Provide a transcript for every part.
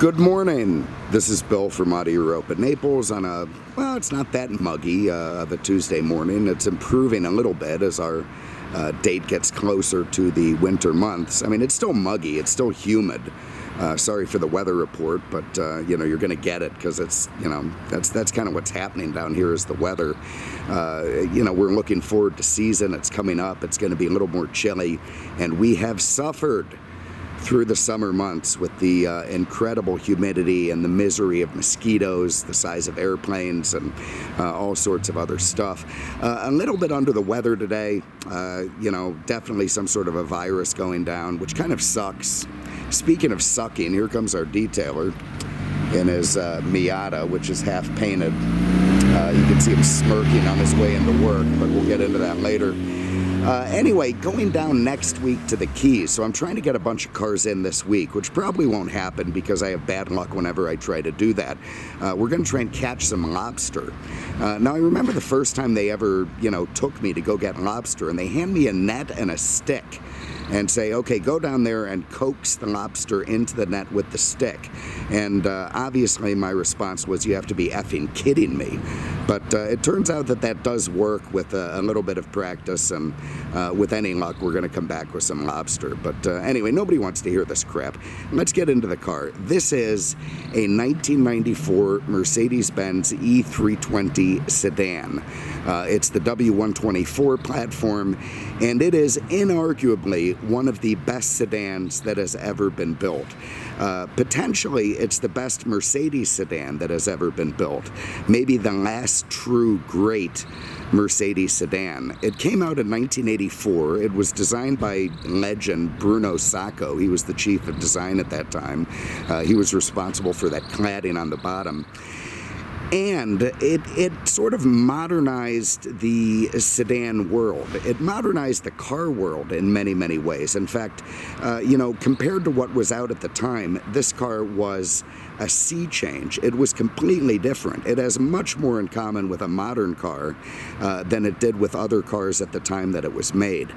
Good morning. This is Bill from Auto Europe at Naples on well, it's not that muggy of a Tuesday morning. It's improving a little bit as our date gets closer to the winter months. I mean, it's still muggy. It's still humid. Sorry for the weather report, but you're going to get it because it's, that's kind of what's happening down here is the weather. We're looking forward to season. It's coming up. It's going to be a little more chilly, and we have suffered through the summer months with the incredible humidity and the misery of mosquitoes, the size of airplanes, and all sorts of other stuff. A little bit under the weather today, definitely some sort of a virus going down, which kind of sucks. Speaking of sucking, here comes our detailer in his Miata, which is half painted. You can see him smirking on his way into work, but we'll get into that later. Anyway, going down next week to the Keys, so I'm trying to get a bunch of cars in this week, which probably won't happen because I have bad luck whenever I try to do that. We're going to try and catch some lobster. Now, I remember the first time they ever, took me to go get lobster, and they hand me a net and a stick and say, okay, go down there and coax the lobster into the net with the stick. And obviously my response was, you have to be effing kidding me. But it turns out that that does work with a little bit of practice, and with any luck, we're going to come back with some lobster. But anyway, nobody wants to hear this crap. Let's get into the car. This is a 1994 Mercedes-Benz E320 Sedan. It's the W124 platform, and it is inarguably one of the best sedans that has ever been built. Potentially, it's the best Mercedes sedan that has ever been built. Maybe the last true great Mercedes sedan. It came out in 1984. It was designed by legend Bruno Sacco. He was the chief of design at that time. He was responsible for that cladding on the bottom. And it sort of modernized the sedan world. It modernized the car world in many, many ways. In fact, compared to what was out at the time, this car was a sea change. It was completely different. It has much more in common with a modern car than it did with other cars at the time that it was made.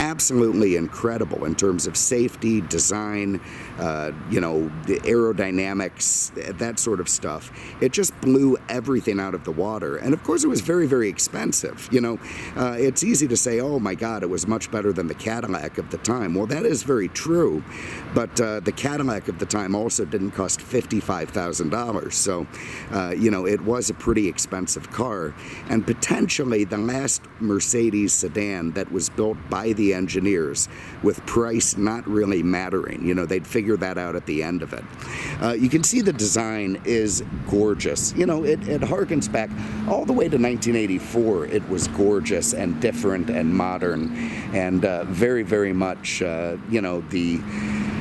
Absolutely incredible in terms of safety, design, the aerodynamics, that sort of stuff. It just blew everything out of the water. And of course it was very, very expensive. It's easy to say, oh my God, it was much better than the Cadillac of the time. Well, that is very true, but the Cadillac of the time also didn't cost $55,000. So, it was a pretty expensive car, and potentially the last Mercedes sedan that was built by the engineers with price not really mattering. They'd figure that out at the end of it. You can see the design is gorgeous. It harkens back all the way to 1984. It was gorgeous and different and modern, and very, very much, the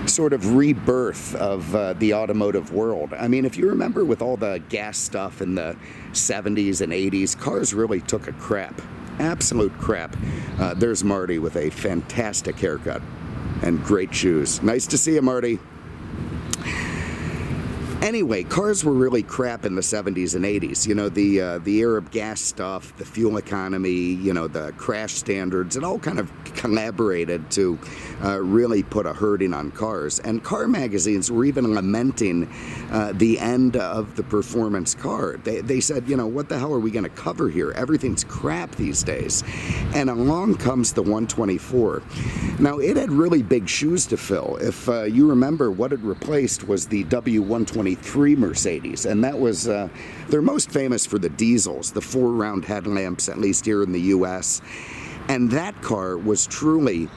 sort of rebirth of the automotive world. I mean, if you remember with all the gas stuff in the 70s and 80s, cars really took a crap. Absolute crap. There's Marty with a fantastic haircut and great shoes. Nice to see you, Marty. Anyway, cars were really crap in the 70s and 80s. The Arab gas stuff, the fuel economy, the crash standards, it all kind of collaborated to really put a hurting on cars. And car magazines were even lamenting the end of the performance car. They said, what the hell are we going to cover here? Everything's crap these days. And along comes the 124. Now, it had really big shoes to fill. If you remember, what it replaced was the W124 Mercedes, and that was they're most famous for the diesels, the 4-round headlamps, at least here in the US. And that car was truly,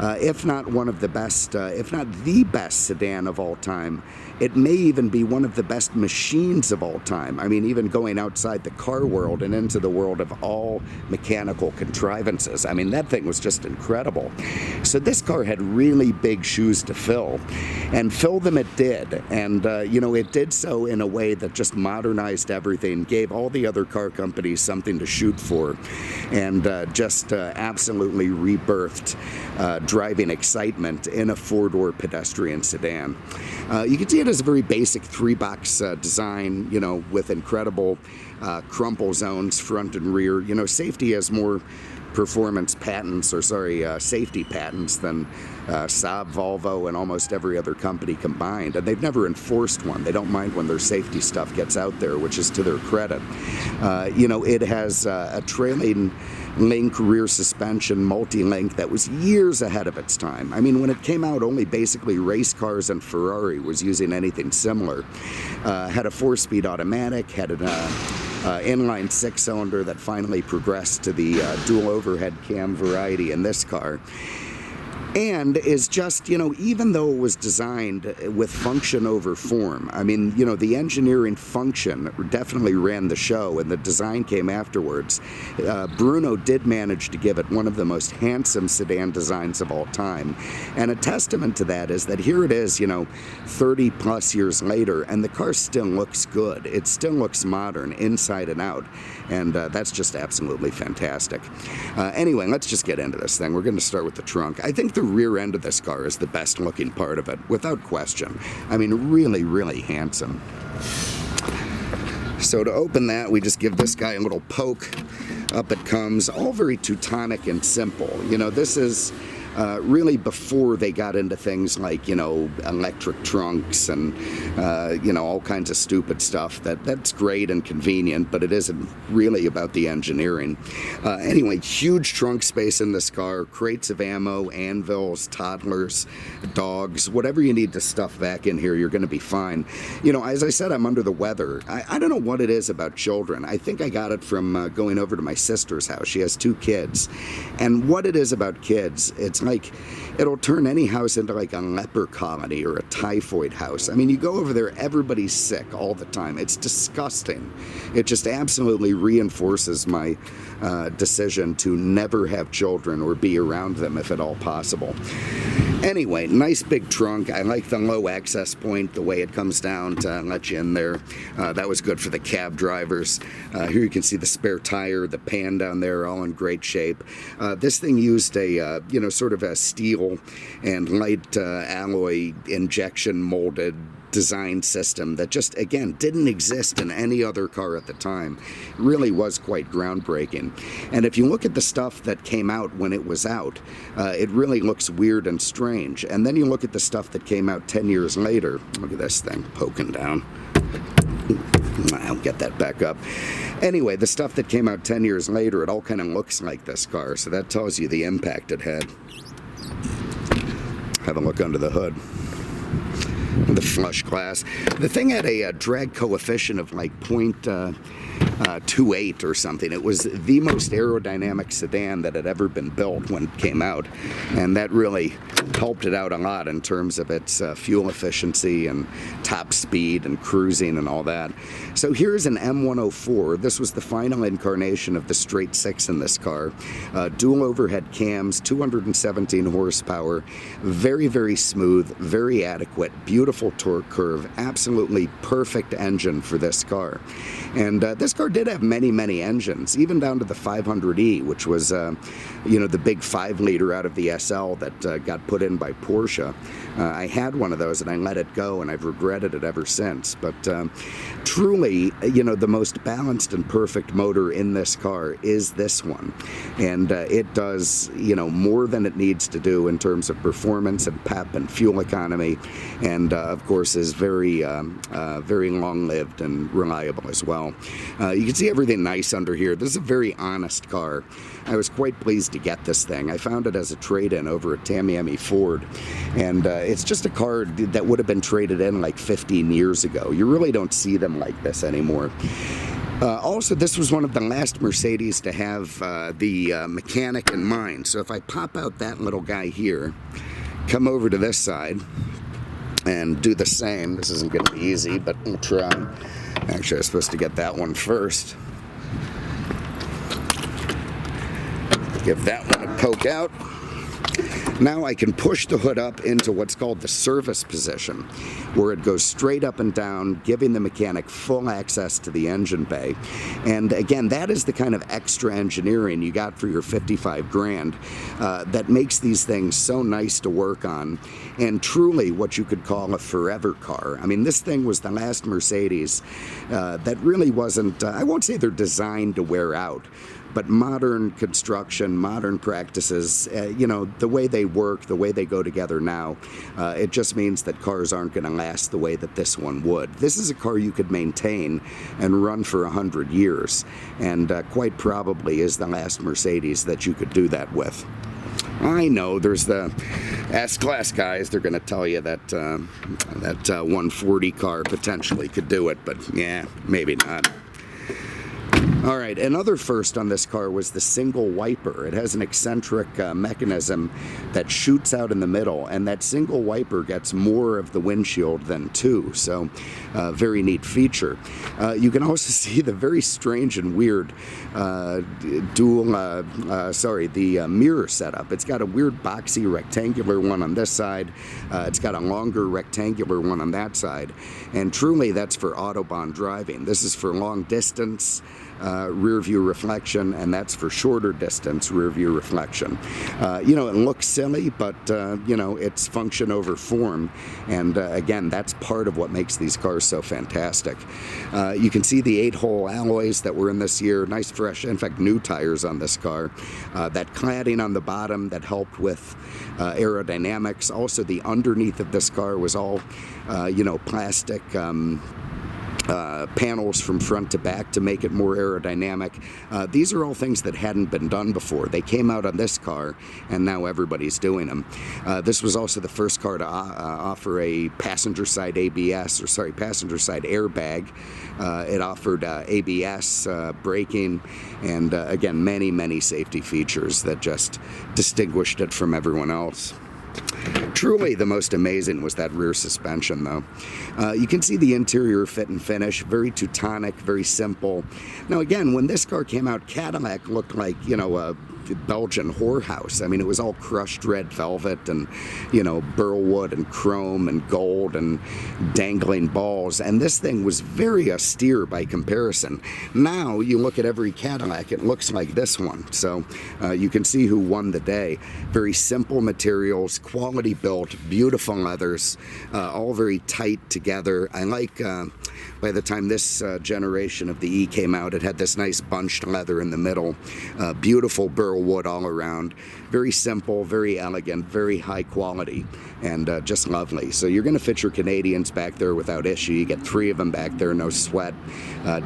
if not one of the best, if not the best sedan of all time, it may even be one of the best machines of all time. I mean, even going outside the car world and into the world of all mechanical contrivances. I mean, that thing was just incredible. So this car had really big shoes to fill, and fill them it did. And, it did so in a way that just modernized everything, gave all the other car companies something to shoot for, and just absolutely rebirthed driving excitement in a 4-door pedestrian sedan. You can see it as a very basic 3-box design, with incredible crumple zones front and rear. Safety has more performance patents, or safety patents than Saab, Volvo, and almost every other company combined. And they've never enforced one. They don't mind when their safety stuff gets out there, which is to their credit. It has a trailing link rear suspension, multi-link, that was years ahead of its time. I mean, when it came out, only basically race cars and Ferrari was using anything similar. Had a 4-speed automatic, had an inline 6-cylinder that finally progressed to the dual overhead cam variety in this car. And is just, even though it was designed with function over form, I mean, the engineering function definitely ran the show, and the design came afterwards. Bruno did manage to give it one of the most handsome sedan designs of all time. And a testament to that is that here it is, 30 plus years later, and the car still looks good. It still looks modern inside and out. And that's just absolutely fantastic. Anyway, let's just get into this thing. We're going to start with the trunk. I think the rear end of this car is the best looking part of it, without question. I mean, really, really handsome. So to open that, we just give this guy a little poke. Up it comes. All very Teutonic and simple. This is really before they got into things like, electric trunks and, all kinds of stupid stuff. That's great and convenient, but it isn't really about the engineering. Anyway, huge trunk space in this car, crates of ammo, anvils, toddlers, dogs, whatever you need to stuff back in here, you're going to be fine. As I said, I'm under the weather. I don't know what it is about children. I think I got it from going over to my sister's house. She has 2 kids. And what it is about kids, it's like it'll turn any house into like a leper colony or a typhoid house. I mean, you go over there, everybody's sick all the time. It's disgusting. It just absolutely reinforces my decision to never have children or be around them if at all possible. Anyway, nice big trunk. I like the low access point, the way it comes down to let you in there. That was good for the cab drivers. Here you can see the spare tire, the pan down there, all in great shape. This thing used a, sort of a steel and light alloy injection molded design system that just, again, didn't exist in any other car at the time. It really was quite groundbreaking. And if you look at the stuff that came out when it was out, it really looks weird and strange. And then you look at the stuff that came out 10 years later. Look at this thing poking down. I'll get that back up. Anyway, the stuff that came out 10 years later, it all kind of looks like this car. So that tells you the impact it had. Have a look under the hood. The flush glass. The thing had a drag coefficient of like 0.28 or something. It was the most aerodynamic sedan that had ever been built when it came out, and that really helped it out a lot in terms of its fuel efficiency and top speed and cruising and all that. So here's an M104. This was the final incarnation of the straight 6 in this car. Dual overhead cams, 217 horsepower, very, very smooth, very adequate, beautiful torque curve, absolutely perfect engine for this car. And this car did have many, many engines, even down to the 500E, which was, the big 5-liter out of the SL that got put in by Porsche. I had one of those and I let it go, and I've regretted it ever since. But truly, the most balanced and perfect motor in this car is this one. And it does, more than it needs to do in terms of performance and pep and fuel economy. And, of course, is very, very long-lived and reliable as well. You can see everything nice under here. This is a very honest car. I was quite pleased to get this thing. I found it as a trade-in over at Tamiami Ford, and it's just a car that would have been traded in like 15 years ago. You really don't see them like this anymore. Also, this was one of the last Mercedes to have the mechanic in mind. So if I pop out that little guy here, come over to this side, and do the same. This isn't going to be easy, but we'll try. Actually, I was supposed to get that one first. Give that one a poke out. Now I can push the hood up into what's called the service position, where it goes straight up and down, giving the mechanic full access to the engine bay. And again, that is the kind of extra engineering you got for your 55 grand that makes these things so nice to work on, and truly what you could call a forever car. I mean, this thing was the last Mercedes that really wasn't, I won't say they're designed to wear out, but modern construction, modern practices, you know, the way they work, the way they go together now, it just means that cars aren't going to last the way that this one would. This is a car you could maintain and run for 100 years, and quite probably is the last Mercedes that you could do that with. I know there's the S-Class guys, they're going to tell you that that 140 car potentially could do it, but yeah, maybe not. All right, another first on this car was the single wiper. It has an eccentric mechanism that shoots out in the middle, and that single wiper gets more of the windshield than two, so very neat feature. You can also see the very strange and weird mirror setup. It's got a weird boxy rectangular one on this side. It's got a longer rectangular one on that side, and truly that's for Autobahn driving. This is for long distance rear view reflection, and that's for shorter distance rear view reflection. You know, it looks silly, but you know, it's function over form, and again, that's part of what makes these cars so fantastic. You can see the 8-hole alloys that were in this year, nice fresh, in fact new tires on this car. That cladding on the bottom that helped with aerodynamics. Also the underneath of this car was all you know, plastic panels from front to back to make it more aerodynamic. These are all things that hadn't been done before. They came out on this car, and now everybody's doing them. This was also the first car to offer a passenger side ABS, or sorry, passenger side airbag. It offered ABS braking, and again, many safety features that just distinguished it from everyone else. Truly the most amazing was that rear suspension, though. You can see the interior fit and finish, very Teutonic, very simple. Now again, when this car came out, Cadillac looked like, you know, a Belgian whorehouse. I mean, it was all crushed red velvet and, you know, burl wood and chrome and gold and dangling balls, and this thing was very austere by comparison. Now you look at every Cadillac, it looks like this one, so you can see who won the day. Very simple materials, quality built, beautiful leathers, all very tight together. I like by the time this generation of the E came out, it had this nice bunched leather in the middle, beautiful burl wood all around, very simple, very elegant, very high quality, and just lovely. So you're going to fit your Canadians back there without issue. You get 3 of them back there, no sweat.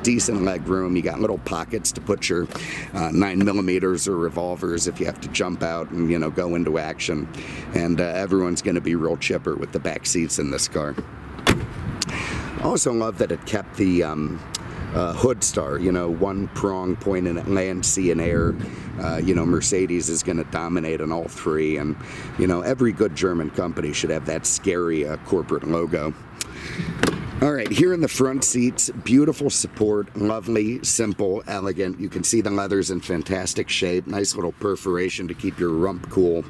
Decent leg room. You got little pockets to put your 9mm or revolvers if you have to jump out and, you know, go into action. And everyone's going to be real chipper with the back seats in this car. Also love that it kept the hood star, you know, one prong pointing at land, sea, and air. You know, Mercedes is going to dominate on all 3, and, you know, every good German company should have that scary corporate logo. All right, here in the front seats, beautiful support, lovely, simple, elegant. You can see the leather's in fantastic shape, nice little perforation to keep your rump cool.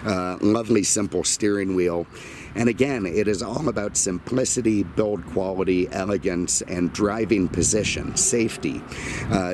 Lovely, simple steering wheel. And again, it is all about simplicity, build quality, elegance, and driving position, safety.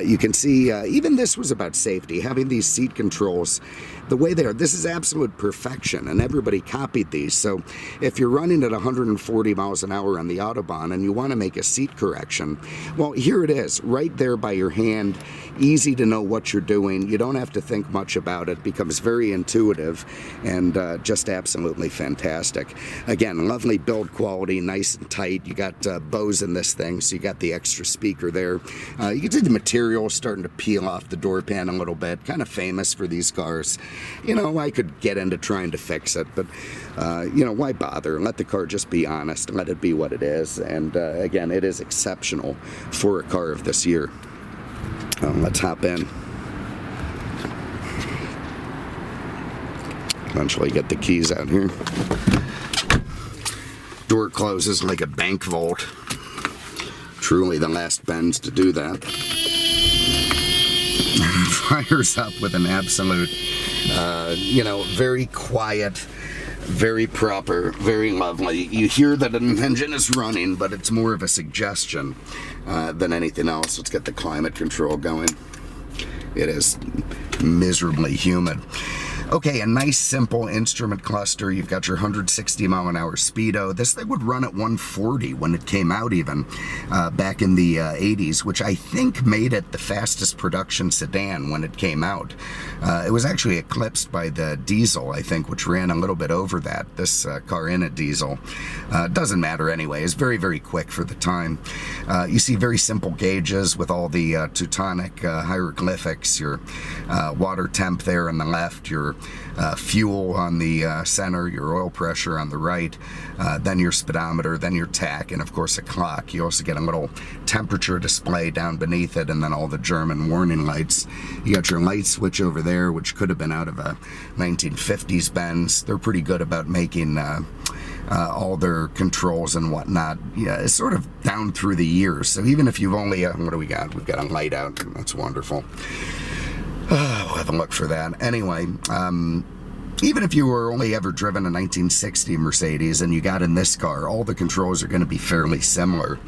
You can see even this was about safety, having these seat controls the way they are. This is absolute perfection, and everybody copied these. So if you're running at 140 miles an hour on the Autobahn and you want to make a seat correction, well, here it is, right there by your hand, easy to know what you're doing. You don't have to think much about it. It becomes very intuitive and just absolutely fantastic. Again, lovely build quality, nice and tight. You got Bose in this thing, so you got the extra speaker there. You can see the material starting to peel off the door pan a little bit. Kind of famous for these cars. You know, I could get into trying to fix it, but you know, why bother? Let the car just be honest. Let it be what it is. And again, it is exceptional for a car of this year. Let's hop in. Eventually get the keys out here. Door closes like a bank vault. Truly the last Benz to do that. Fires up with an absolute, you know, very quiet, very proper, very lovely. You hear that an engine is running, but it's more of a suggestion than anything else. Let's get the climate control going. It is miserably humid. Okay, a nice simple instrument cluster. You've got your 160 mile an hour speedo. This thing would run at 140 when it came out even back in the 80s, which I think made it the fastest production sedan when it came out. It was actually eclipsed by the diesel, I think, which ran a little bit over that. This car in a diesel. Doesn't matter anyway. It's very, very quick for the time. You see very simple gauges with all the Teutonic hieroglyphics, your water temp there on the left, your fuel on the center, your oil pressure on the right, then your speedometer, then your tach, and of course a clock. You also get a little temperature display down beneath it, and then all the German warning lights. You got your light switch over there, which could have been out of a 1950s Benz. They're pretty good about making all their controls and whatnot. Yeah, it's sort of down through the years. So even if you've only, what do we got? We've got a light out. That's wonderful. We'll have a look for that. Anyway, even if you were only ever driven a 1960 Mercedes and you got in this car, all the controls are going to be fairly similar.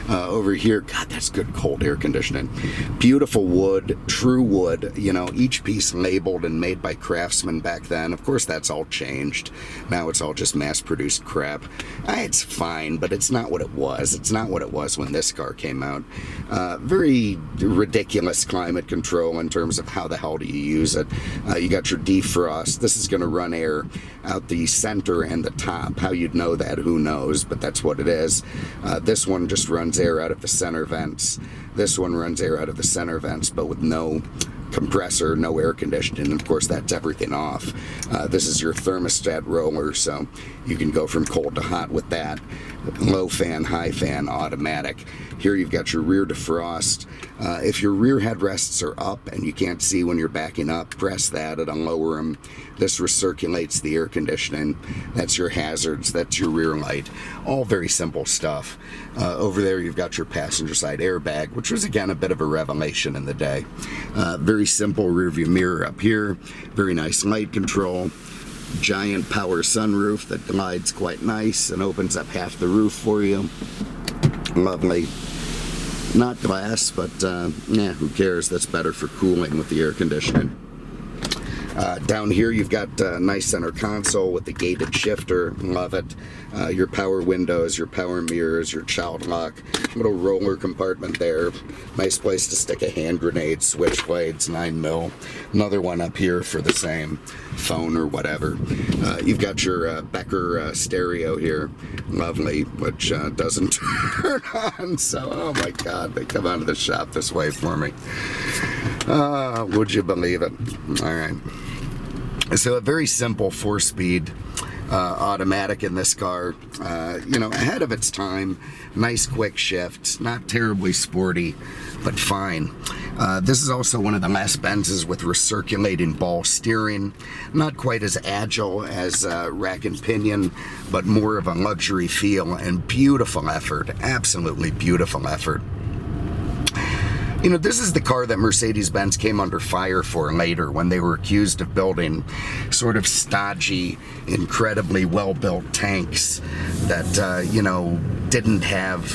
Over here, God, that's good cold air conditioning. Beautiful wood, true wood, you know, each piece labeled and made by craftsmen back then. Of course, that's all changed. Now it's all just mass-produced crap. It's fine, but it's not what it was. It's not what it was when this car came out. Very ridiculous climate control in terms of how the hell do you use it. You got your defrost. This is going to run air out the center and the top. How you'd know that, who knows, but that's what it is. This one just runs air out of the center vents. This one runs air out of the center vents, but with no compressor, no air conditioning. Of course, that's everything off. This is your thermostat roller, so you can go from cold to hot with that. Low fan, high fan, automatic. Here you've got your rear defrost. If your rear headrests are up and you can't see when you're backing up, press that, it'll lower them. This recirculates the air conditioning. That's your hazards, that's your rear light. All very simple stuff. Over there you've got your passenger side airbag, which was again a bit of a revelation in the day. Very simple rear view mirror up here. Very nice light control. Giant power sunroof that glides quite nice and opens up half the roof for you. Lovely. Not glass, but yeah, who cares? That's better for cooling with the air conditioning. Down here you've got a nice center console with the gated shifter. Love it. Your power windows, your power mirrors, your child lock, little roller compartment there. Nice place to stick a hand grenade, switchblades, 9mm. Another one up here for the same phone or whatever. You've got your Becker stereo here. Lovely, which doesn't turn on. So, oh my God, they come out of the shop this way for me. Would you believe it? All right. So a very simple 4-speed automatic in this car, you know, ahead of its time. Nice quick shifts, not terribly sporty, but fine. This is also one of the last Benzes with recirculating ball steering. Not quite as agile as rack and pinion, but more of a luxury feel and beautiful effort. Absolutely beautiful effort. You know, this is the car that Mercedes-Benz came under fire for later when they were accused of building sort of stodgy, incredibly well-built tanks that, you know, didn't have,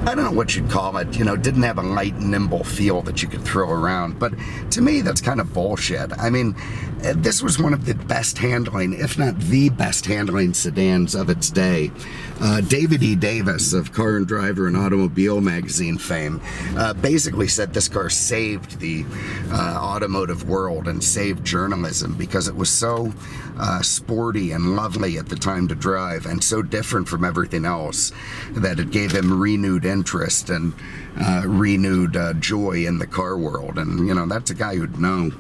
I don't know what you'd call it, you know, didn't have a light, nimble feel that you could throw around. But to me, that's kind of bullshit. I mean, this was one of the best handling, if not the best handling sedans of its day. David E. Davis of Car and Driver and Automobile magazine fame basically said this car saved the automotive world and saved journalism because it was so sporty and lovely at the time to drive and so different from everything else that it gave him renewed interest and renewed joy in the car world. And, you know, that's a guy who'd know.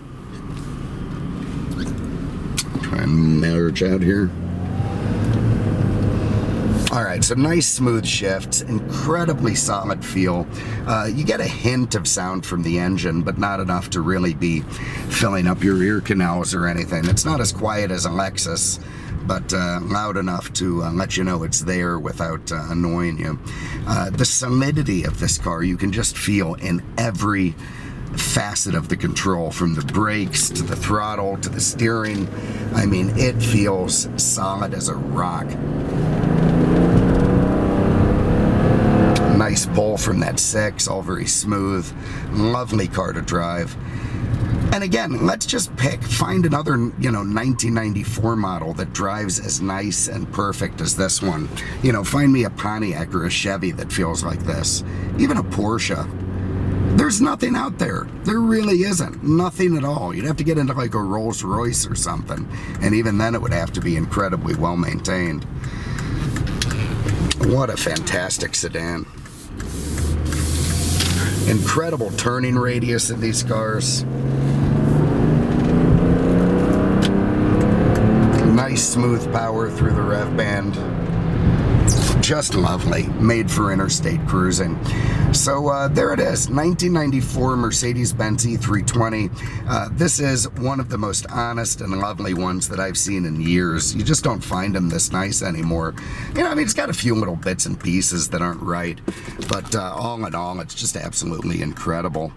Try and merge out here. All right, so nice smooth shifts, incredibly solid feel. You get a hint of sound from the engine, but not enough to really be filling up your ear canals or anything. It's not as quiet as a Lexus, but loud enough to let you know it's there without annoying you. The solidity of this car you can just feel in every facet of the control, from the brakes to the throttle to the steering. I mean, it feels solid as a rock. Nice pull from that 6, all very smooth. Lovely car to drive. And again, let's just find another, 1994 model that drives as nice and perfect as this one. Find me a Pontiac or a Chevy that feels like this. Even a Porsche. There's nothing out there. There really isn't. Nothing at all. You'd have to get into like a Rolls Royce or something. And even then it would have to be incredibly well maintained. What a fantastic sedan. Incredible turning radius in these cars. Nice smooth power through the rev band. Just lovely, made for interstate cruising. So there it is, 1994 Mercedes-Benz E320. This is one of the most honest and lovely ones that I've seen in years. You just don't find them this nice anymore. It's got a few little bits and pieces that aren't right, but all in all, it's just absolutely incredible.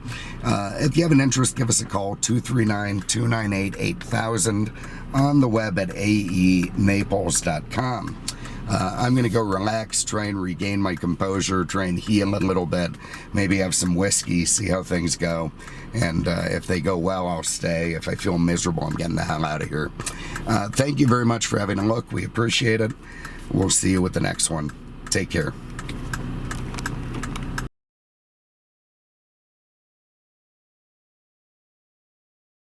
If you have an interest, give us a call, 239-298-8000, on the web at aenaples.com. I'm going to go relax, try and regain my composure, try and heal a little bit, maybe have some whiskey, see how things go. And if they go well, I'll stay. If I feel miserable, I'm getting the hell out of here. Thank you very much for having a look. We appreciate it. We'll see you with the next one. Take care.